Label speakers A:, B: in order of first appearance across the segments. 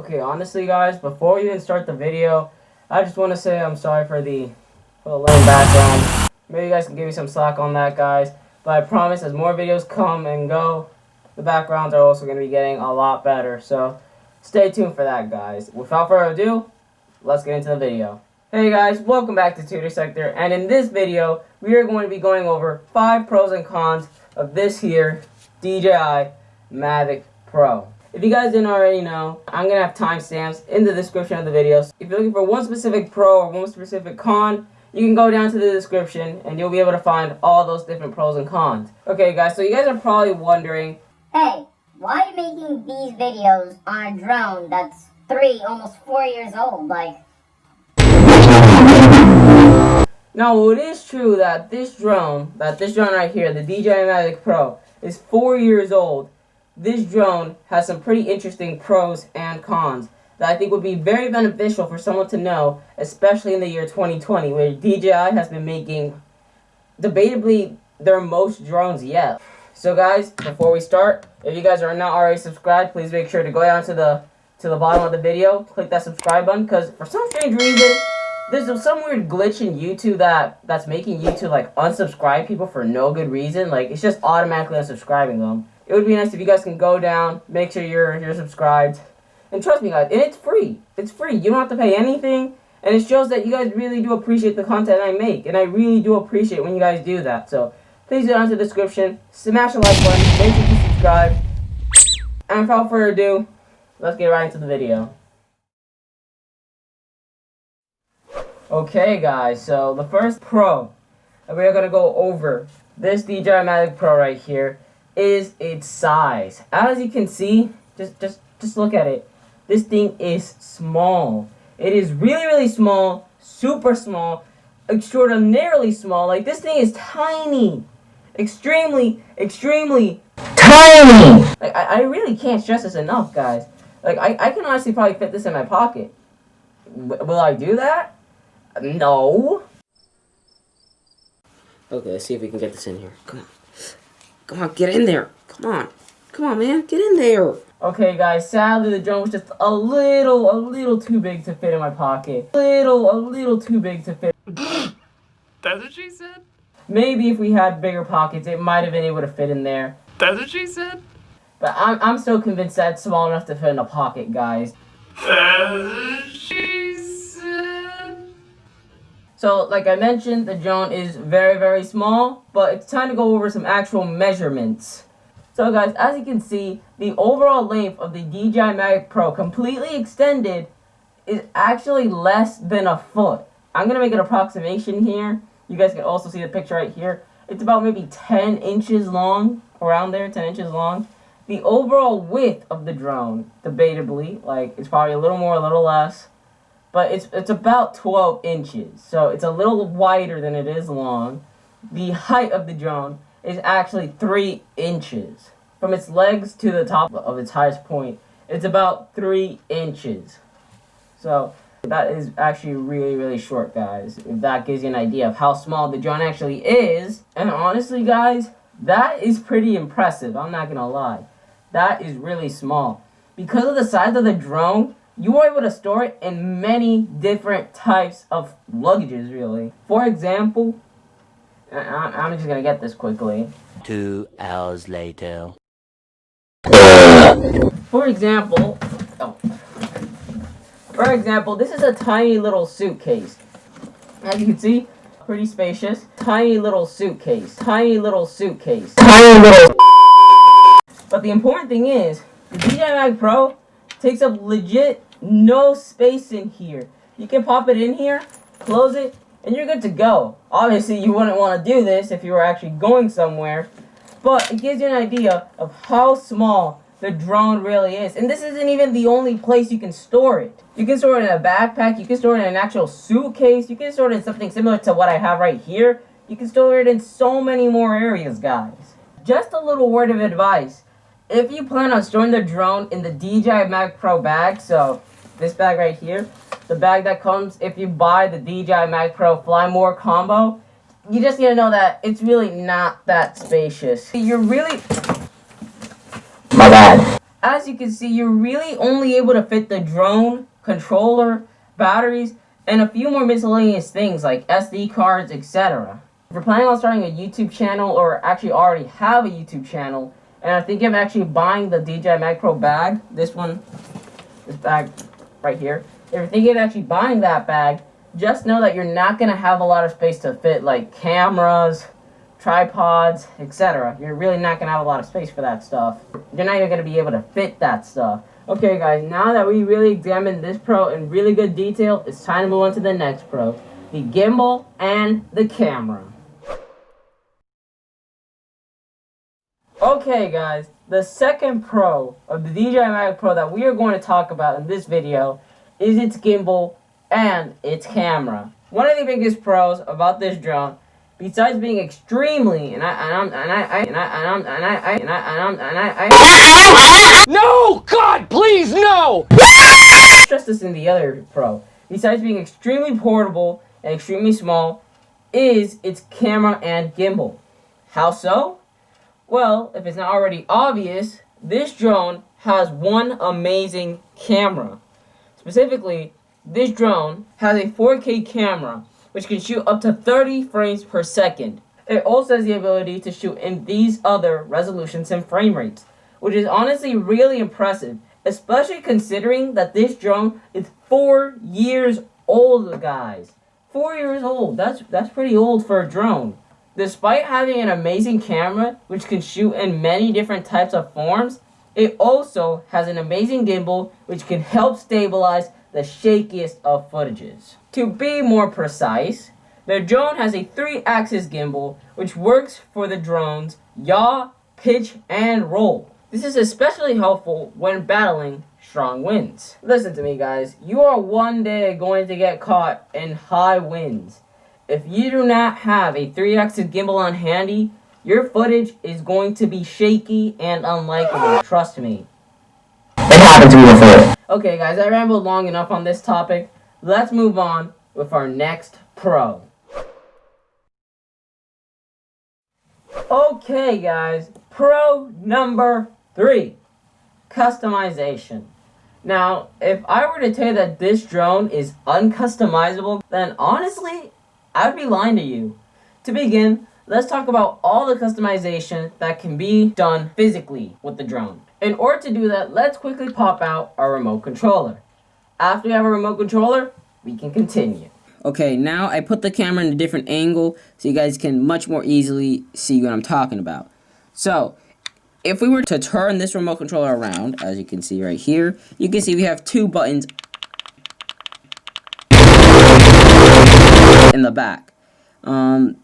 A: Okay, honestly guys, before we even start the video, I just want to say I'm sorry for the lame background. Maybe you guys can give me some slack on that, guys. But I promise as more videos come and go, the backgrounds are also going to be getting a lot better. So stay tuned for that, guys. Without further ado, let's get into the video. Hey guys, welcome back to Tutor Sector, and in this video, we are going to be going over 5 pros and cons of this here DJI Mavic Pro. If you guys didn't already know, I'm going to have timestamps in the description of the video. So if you're looking for one specific pro or one specific con, you can go down to the description and you'll be able to find all those different pros and cons. Okay guys, so you guys are probably wondering,
B: hey, why are you making these videos on a drone that's 3, almost 4 years old? Like,
A: now it is true that this drone right here, the DJI Mavic Pro, is 4 years old. This drone has some pretty interesting pros and cons that I think would be very beneficial for someone to know, especially in the year 2020, where DJI has been making, debatably, their most drones yet. So guys, before we start, if you guys are not already subscribed, please make sure to go down to the bottom of the video, click that subscribe button, because for some strange reason, there's some weird glitch in YouTube that's making YouTube like unsubscribe people for no good reason. Like, it's just automatically unsubscribing them. It would be nice if you guys can go down, make sure you're subscribed. And trust me guys, and it's free. It's free. You don't have to pay anything. And it shows that you guys really do appreciate the content I make. And I really do appreciate when you guys do that. So please go down to the description, smash the like button, make sure to subscribe. And without further ado, let's get right into the video. Okay guys, so the first pro that we're going to go over this DJI Mavic Pro right here is its size. As you can see, just look at it. This thing is small. It is really small, super small, extraordinarily small. Like, this thing is tiny. Extremely tiny. Like, I really can't stress this enough, guys. Like, I can honestly probably fit this in my pocket. Will I do that? No. Okay, let's see if we can get this in here. Come on. Come on, get in there. Come on. Come on, man. Get in there. Okay, guys. Sadly, the drone was just a little too big to fit in my pocket. A little too big to fit.
C: That's what she said?
A: Maybe if we had bigger pockets, it might have been able to fit in there.
C: That's what she said?
A: But I'm still convinced that it's small enough to fit in a pocket, guys.
C: That's what she said?
A: So, like I mentioned, the drone is very small, but it's time to go over some actual measurements. So guys, as you can see, the overall length of the DJI Mavic Pro completely extended is actually less than a foot. I'm going to make an approximation here. You guys can also see the picture right here. It's about maybe 10 inches long, around there, 10 inches long. The overall width of the drone, debatably, like, it's probably a little more, a little less, but it's about 12 inches. So it's a little wider than it is long. The height of the drone is actually 3 inches. From its legs to the top of its highest point, it's about 3 inches. So that is actually really short, guys. If that gives you an idea of how small the drone actually is. And honestly, guys, that is pretty impressive. I'm not gonna lie. That is really small. Because of the size of the drone, you are able to store it in many different types of luggages, really. For example, I'm just gonna get this quickly.
D: 2 hours later.
A: For example, this is a tiny little suitcase. As you can see, pretty spacious. Tiny little suitcase. But the important thing is, the DJI Mavic Pro takes up legit no space in here. You can pop it in here, close it, and you're good to go. Obviously, you wouldn't want to do this if you were actually going somewhere, but it gives you an idea of how small the drone really is. And this isn't even the only place you can store it. You can store it in a backpack, you can store it in an actual suitcase, you can store it in something similar to what I have right here. You can store it in so many more areas, guys. Just a little word of advice. If you plan on storing the drone in the DJI Mavic Pro bag, so this bag right here, the bag that comes if you buy the DJI Mavic Pro Fly More combo, you just need to know that it's really not that spacious. You're really... My bad. as you can see, you're really only able to fit the drone, controller, batteries, and a few more miscellaneous things like SD cards, etc. If you're planning on starting a YouTube channel or actually already have a YouTube channel and are thinking of actually buying the DJI Mavic Pro bag, this bag right here, if you're thinking of actually buying that bag, just know that you're not going to have a lot of space to fit like cameras, tripods, etc. You're really not going to have a lot of space for that stuff. You're not even going to be able to fit that stuff. Okay guys, now that we really examined this Pro in really good detail, it's time to move on to the next Pro, the gimbal and the camera. Okay guys, the second Pro of the DJI Mavic Pro that we are going to talk about in this video is its gimbal and its camera. One of the biggest pros about this drone, besides being extremely
E: No! God, please, no!
A: stress this in the other Pro, besides being extremely portable and extremely small, is its camera and gimbal. How so? Well, if it's not already obvious, this drone has one amazing camera. Specifically, this drone has a 4K camera, which can shoot up to 30 frames per second. It also has the ability to shoot in these other resolutions and frame rates, which is honestly really impressive, especially considering that this drone is 4 years old, guys. 4 years old, that's pretty old for a drone. Despite having an amazing camera, which can shoot in many different types of forms, it also has an amazing gimbal, which can help stabilize the shakiest of footages. To be more precise, the drone has a 3-axis gimbal, which works for the drone's yaw, pitch, and roll. This is especially helpful when battling strong winds. Listen to me guys, you are one day going to get caught in high winds. If you do not have a 3-axis gimbal on handy, your footage is going to be shaky and unlikable, trust me. It happened to me before. Okay guys, I rambled long enough on this topic. Let's move on with our next Pro. Okay guys, Pro number 3, customization. Now, if I were to tell you that this drone is uncustomizable, then honestly, I would be lying to you. To begin, let's talk about all the customization that can be done physically with the drone. In order to do that, let's quickly pop out our remote controller. After we have a remote controller, we can continue. Okay, now I put the camera in a different angle so you guys can much more easily see what I'm talking about. So, if we were to turn this remote controller around, as you can see right here, you can see we have 2 buttons in the back.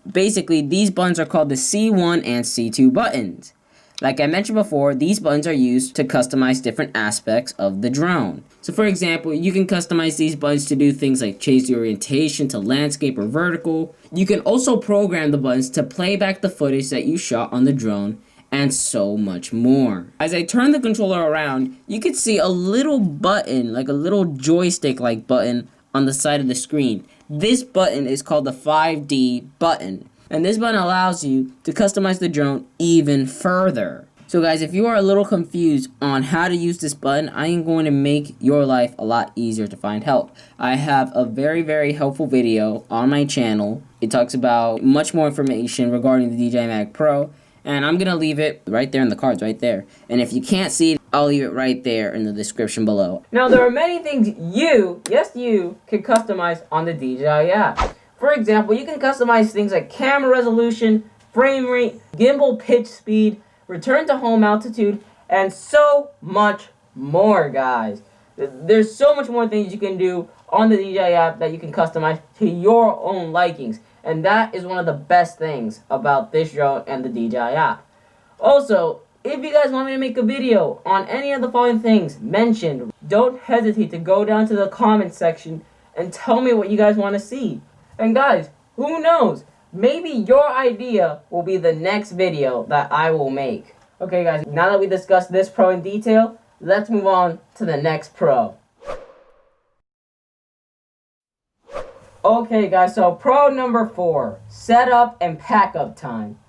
A: Basically, these buttons are called the C1 and C2 buttons. Like I mentioned before, these buttons are used to customize different aspects of the drone. So for example, you can customize these buttons to do things like change the orientation to landscape or vertical. You can also program the buttons to play back the footage that you shot on the drone, and so much more. As I turn the controller around, you can see a little button, like a little joystick-like button on the side of the screen. This button is called the 5D button, and this button allows you to customize the drone even further. So guys, if you are a little confused on how to use this button, I am going to make your life a lot easier to find help. I have a very, very helpful video on my channel. It talks about much more information regarding the DJI Mavic Pro, and I'm going to leave it right there in the cards, right there. And if you can't see it, I'll leave it right there in the description below. Now, there are many things you, yes you, can customize on the DJI app. For example, you can customize things like camera resolution, frame rate, gimbal pitch speed, return to home altitude, and so much more, guys. There's so much more things you can do on the DJI app that you can customize to your own likings. And that is one of the best things about this drone and the DJI app. Also, if you guys want me to make a video on any of the following things mentioned, don't hesitate to go down to the comment section and tell me what you guys want to see. And guys, who knows? Maybe your idea will be the next video that I will make. Okay guys, now that we discussed this Pro in detail, let's move on to the next Pro. Okay guys, so Pro number 4, setup and pack up time.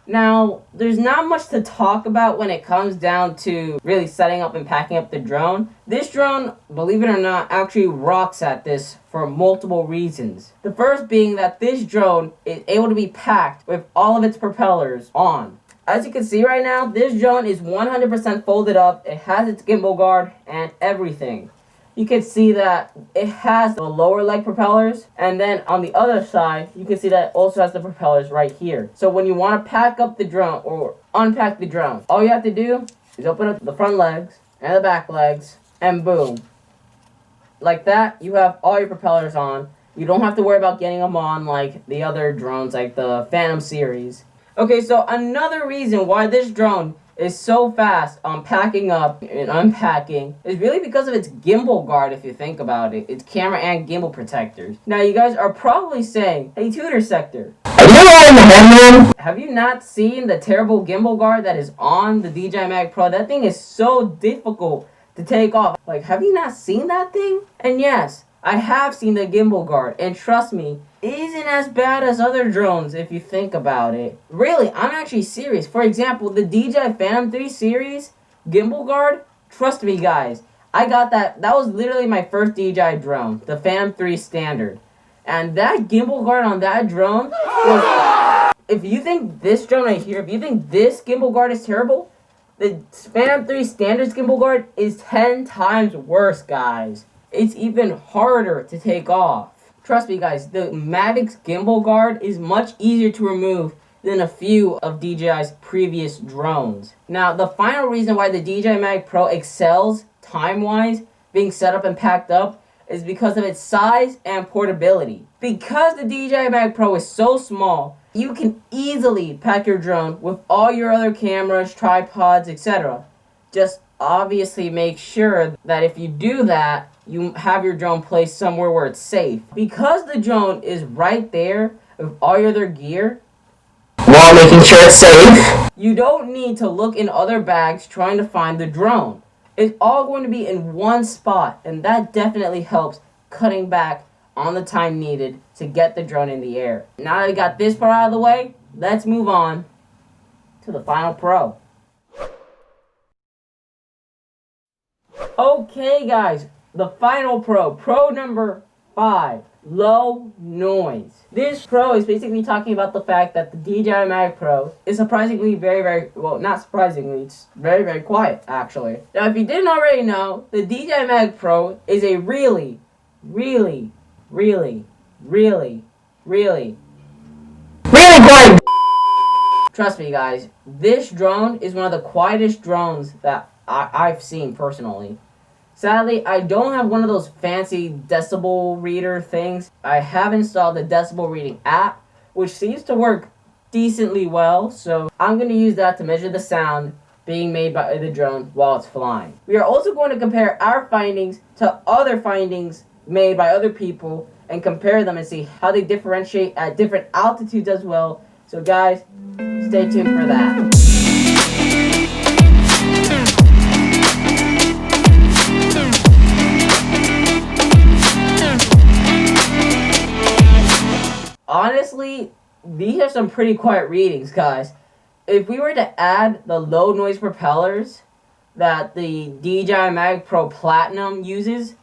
A: Now, there's not much to talk about when it comes down to really setting up and packing up the drone. This drone, believe it or not, actually rocks at this for multiple reasons. The first being that this drone is able to be packed with all of its propellers on. As you can see right now, this drone is 100% folded up. It has its gimbal guard and everything. You can see that it has the lower leg propellers, and then on the other side, you can see that it also has the propellers right here. So when you want to pack up the drone or unpack the drone, all you have to do is open up the front legs and the back legs, and boom. Like that, you have all your propellers on. You don't have to worry about getting them on like the other drones, like the Phantom series. Okay, so another reason why this drone is so fast on packing up and unpacking is really because of its gimbal guard, if you think about it. Its camera and gimbal protectors. Now, you guys are probably saying, hey, Tutor Sector, have you not seen the terrible gimbal guard that is on the DJI Mavic Pro? That thing is so difficult to take off. Like, have you not seen that thing? And yes, I have seen the gimbal guard, and trust me, it isn't as bad as other drones if you think about it. Really, I'm actually serious. For example, the DJI Phantom 3 series gimbal guard, trust me guys, I got that. That was literally my first DJI drone, the Phantom 3 standard. And that gimbal guard on that drone was, if you think this drone right here, if you think this gimbal guard is terrible, the Phantom 3 standard gimbal guard is 10 times worse, guys. It's even harder to take off. Trust me guys, the Mavic's gimbal guard is much easier to remove than a few of DJI's previous drones. Now, the final reason why the DJI Mavic Pro excels time-wise, being set up and packed up, is because of its size and portability. Because the DJI Mavic Pro is so small, you can easily pack your drone with all your other cameras, tripods, etc. Just obviously make sure that if you do that, you have your drone placed somewhere where it's safe. Because the drone is right there with all your other gear, while making sure it's safe, you don't need to look in other bags trying to find the drone. It's all going to be in one spot, and that definitely helps cutting back on the time needed to get the drone in the air. Now that we got this part out of the way, let's move on to the final Pro. Okay guys, the final Pro number 5, low noise. This Pro is basically talking about the fact that the DJI Mavic Pro is surprisingly very, well, not surprisingly, it's very quiet, actually. Now, if you didn't already know, the DJI Mavic Pro is a really quiet. Trust me, guys, this drone is one of the quietest drones that I've seen personally. Sadly, I don't have one of those fancy decibel reader things. I have installed the decibel reading app, which seems to work decently well, so I'm going to use that to measure the sound being made by the drone while it's flying. We are also going to compare our findings to other findings made by other people and compare them and see how they differentiate at different altitudes as well. So guys, stay tuned for that. Honestly, these are some pretty quiet readings, guys. If we were to add the low noise propellers that the DJI Mavic Pro Platinum uses,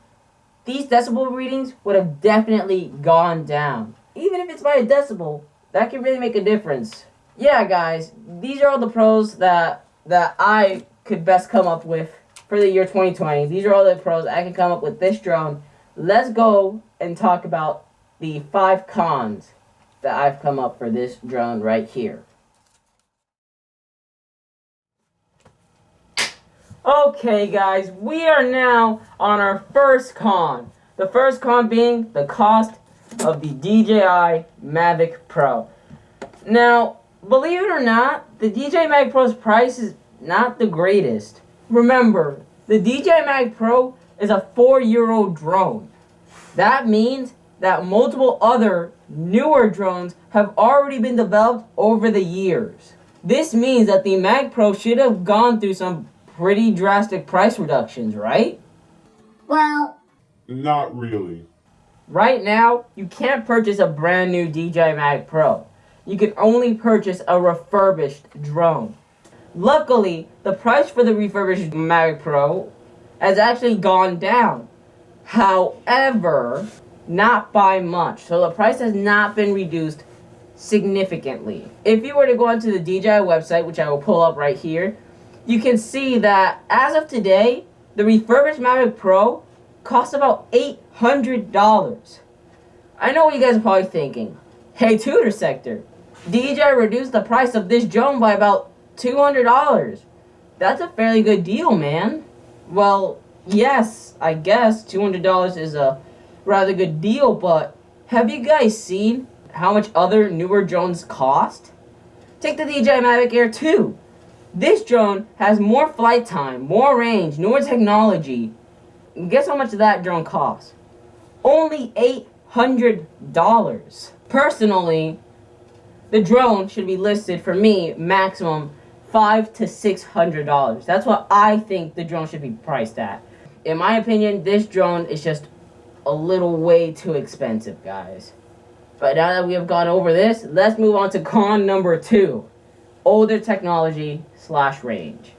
A: these decibel readings would have definitely gone down. Even if it's by a decibel, that can really make a difference. Yeah, guys, these are all the pros that I could best come up with for the year 2020. These are all the pros I can come up with this drone. Let's go and talk about the 5 cons that I've come up for this drone right here. Okay guys, we are now on our first con. The first con being the cost of the DJI Mavic Pro. Now, believe it or not, the DJI Mavic Pro's price is not the greatest. Remember, the DJI Mavic Pro is a 4-year-old drone. That means that multiple other newer drones have already been developed over the years. This means that the Mavic Pro should have gone through some pretty drastic price reductions, right?
B: Well,
F: not really.
A: Right now, you can't purchase a brand new DJI Mavic Pro. you can only purchase a refurbished drone. Luckily, the price for the refurbished Mavic Pro has actually gone down. However, not by much. So the price has not been reduced significantly. If you were to go onto the DJI website, which I will pull up right here, you can see that as of today, the refurbished Mavic Pro costs about $800. I know what you guys are probably thinking. Hey, Tutor Sector, DJI reduced the price of this drone by about $200. That's a fairly good deal, man. Well, yes, I guess $200 is a rather good deal, but have you guys seen how much other newer drones cost? Take the DJI Mavic Air 2. This drone has more flight time, more range, newer technology. And guess how much that drone costs? Only $800. Personally, the drone should be listed for me maximum $500 to $600. That's what I think the drone should be priced at. In my opinion, this drone is just a little way too expensive, guys. But now that we have gone over this, let's move on to con number 2. Older technology / range.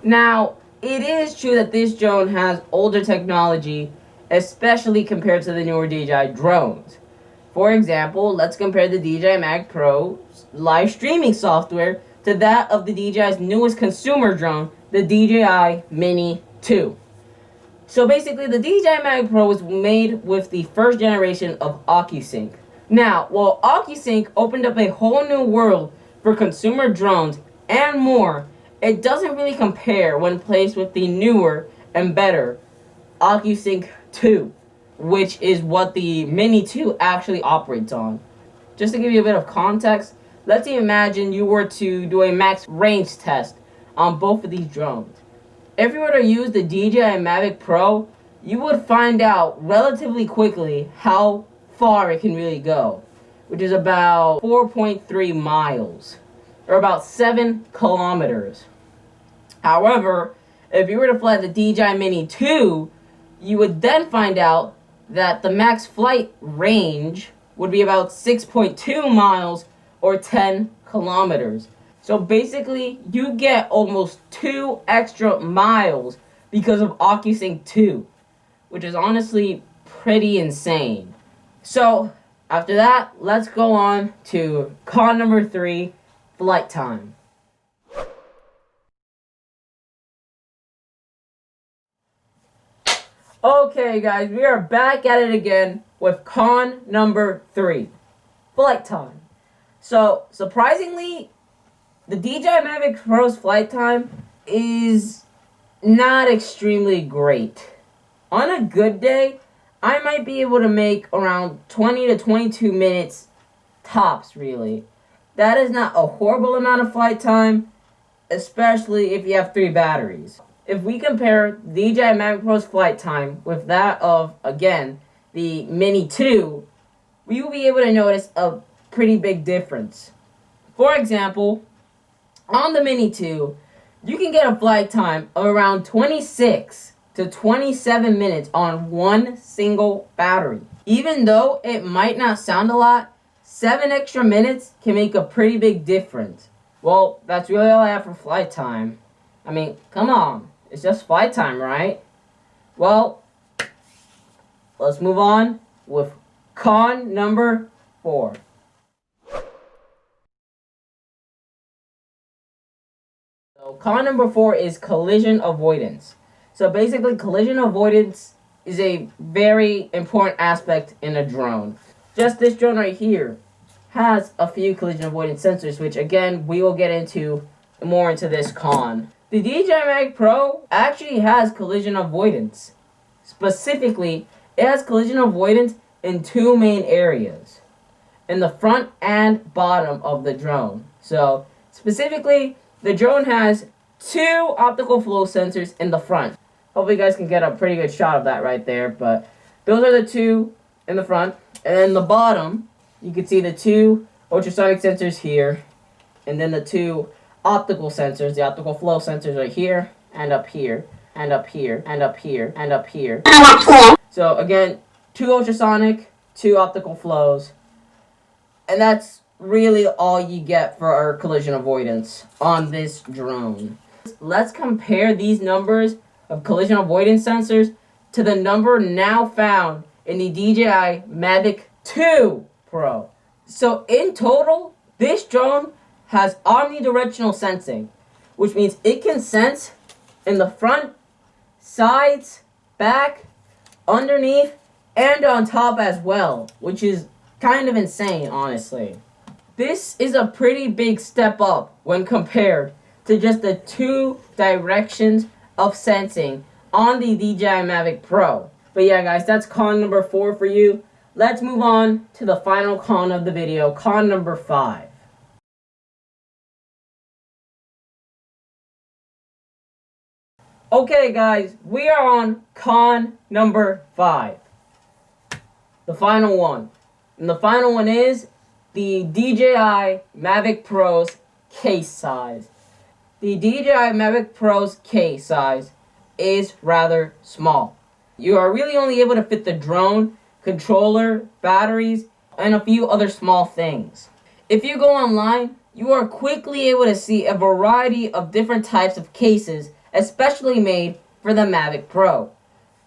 A: Now, it is true that this drone has older technology, especially compared to the newer DJI drones. For example, let's compare the DJI Mavic Pro's live streaming software to that of the DJI's newest consumer drone, the DJI Mini 2. So basically, the DJI Mavic Pro was made with the first generation of OcuSync. Now, while OcuSync opened up a whole new world for consumer drones and more, it doesn't really compare when placed with the newer and better OcuSync 2, which is what the Mini 2 actually operates on. Just to give you a bit of context, let's imagine you were to do a max range test on both of these drones. If you were to use the DJI Mavic Pro, you would find out relatively quickly how far it can really go, which is about 4.3 miles, or about 7 kilometers. However, if you were to fly the DJI Mini 2, you would then find out that the max flight range would be about 6.2 miles, or 10 kilometers. So basically, you get almost 2 extra miles because of OcuSync 2, which is honestly pretty insane. So, after that, let's go on to con number 3, flight time. Okay, guys, we are back at it again with con number 3, flight time. So, surprisingly, the DJI Mavic Pro's flight time is not extremely great. On a good day, I might be able to make around 20 to 22 minutes tops, really. That is not a horrible amount of flight time, especially if you have 3 batteries. If we compare DJI Mavic Pro's flight time with that of, again, the Mini 2, we will be able to notice a pretty big difference. For example, on the Mini 2, you can get a flight time of around 26 to 27 minutes on one single battery. Even though it might not sound a lot, 7 extra minutes can make a pretty big difference. Well, that's really all I have for flight time. I mean, come on. It's just flight time, right? Well, let's move on with con number 4. So con number 4 is collision avoidance. So basically, collision avoidance is a very important aspect in a drone. Just this drone right here has a few collision avoidance sensors, which again, we will get into more into this con. The DJI Mavic Pro actually has collision avoidance. Specifically, it has collision avoidance in 2 main areas, in the front and bottom of the drone. So, specifically, the drone has 2 optical flow sensors in the front. Hopefully you guys can get a pretty good shot of that right there, but those are the 2 in the front. And then the bottom, you can see the 2 ultrasonic sensors here, and then the 2 optical sensors, the optical flow sensors right here, and up here, and up here, and up here, and up here. So again, 2 ultrasonic, 2 optical flows. And that's really all you get for our collision avoidance on this drone. Let's compare these numbers of collision avoidance sensors to the number now found in the DJI Mavic 2 Pro. So in total, this drone has omnidirectional sensing, which means it can sense in the front, sides, back, underneath, and on top as well, which is kind of insane, honestly. This is a pretty big step up when compared to just the 2 directions of sensing on the DJI Mavic Pro. But yeah, guys, that's con number 4 for you. Let's move on to the final con of the video, con number 5. Okay, guys, we are on con number 5. The final one. And the final one is the DJI Mavic Pro's case size. The DJI Mavic Pro's case size is rather small. You are really only able to fit the drone, controller, batteries, and a few other small things. If you go online, you are quickly able to see a variety of different types of cases, especially made for the Mavic Pro.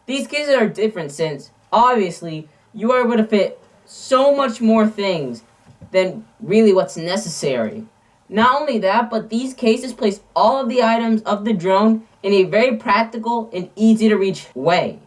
A: These cases are different since, obviously, you are able to fit so much more things than really what's necessary. Not only that, but these cases place all of the items of the drone in a very practical and easy to reach way.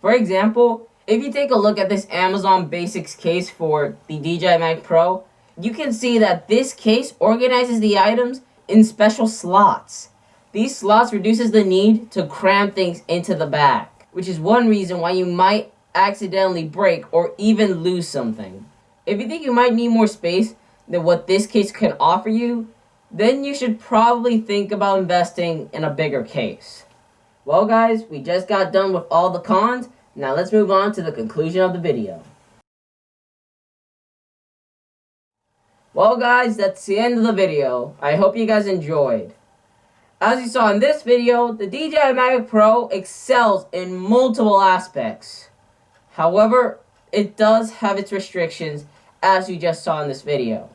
A: For example, if you take a look at this Amazon Basics case for the DJI Mavic Pro, you can see that this case organizes the items in special slots. These slots reduces the need to cram things into the bag, which is one reason why you might accidentally break or even lose something. If you think you might need more space than what this case can offer you, then you should probably think about investing in a bigger case. Well guys, we just got done with all the cons. Now let's move on to the conclusion of the video. Well guys, that's the end of the video. I hope you guys enjoyed. As you saw in this video, the DJI Mavic Pro excels in multiple aspects. However, it does have its restrictions, as you just saw in this video.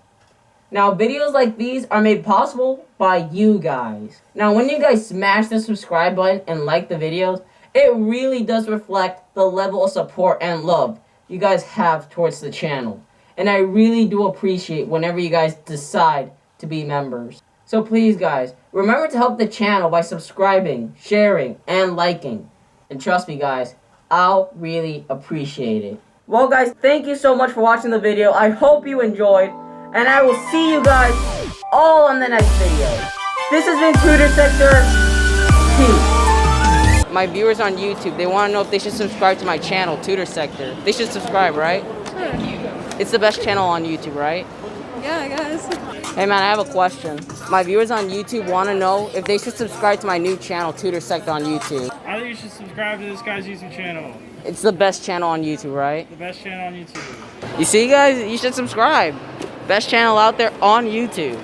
A: Now, videos like these are made possible by you guys. Now, when you guys smash the subscribe button and like the videos, it really does reflect the level of support and love you guys have towards the channel. And I really do appreciate whenever you guys decide to be members. So please, guys, remember to help the channel by subscribing, sharing, and liking. And trust me, guys, I'll really appreciate it. Well, guys, thank you so much for watching the video. I hope you enjoyed. And I will see you guys all on the next video. This has been Tutor Sector. Peace. My viewers on YouTube, they want to know if they should subscribe to my channel, Tutor Sector. They should subscribe, right? Sure. It's the best channel on YouTube, right?
F: Yeah, I guess.
A: Hey man, I have a question. My viewers on YouTube want to know if they should subscribe to my new channel, Tutor Sector on YouTube.
G: I think you should subscribe to this guy's YouTube channel.
A: It's the best channel on YouTube, right?
G: The best channel on YouTube.
A: You see, guys? You should subscribe. Best channel out there on YouTube.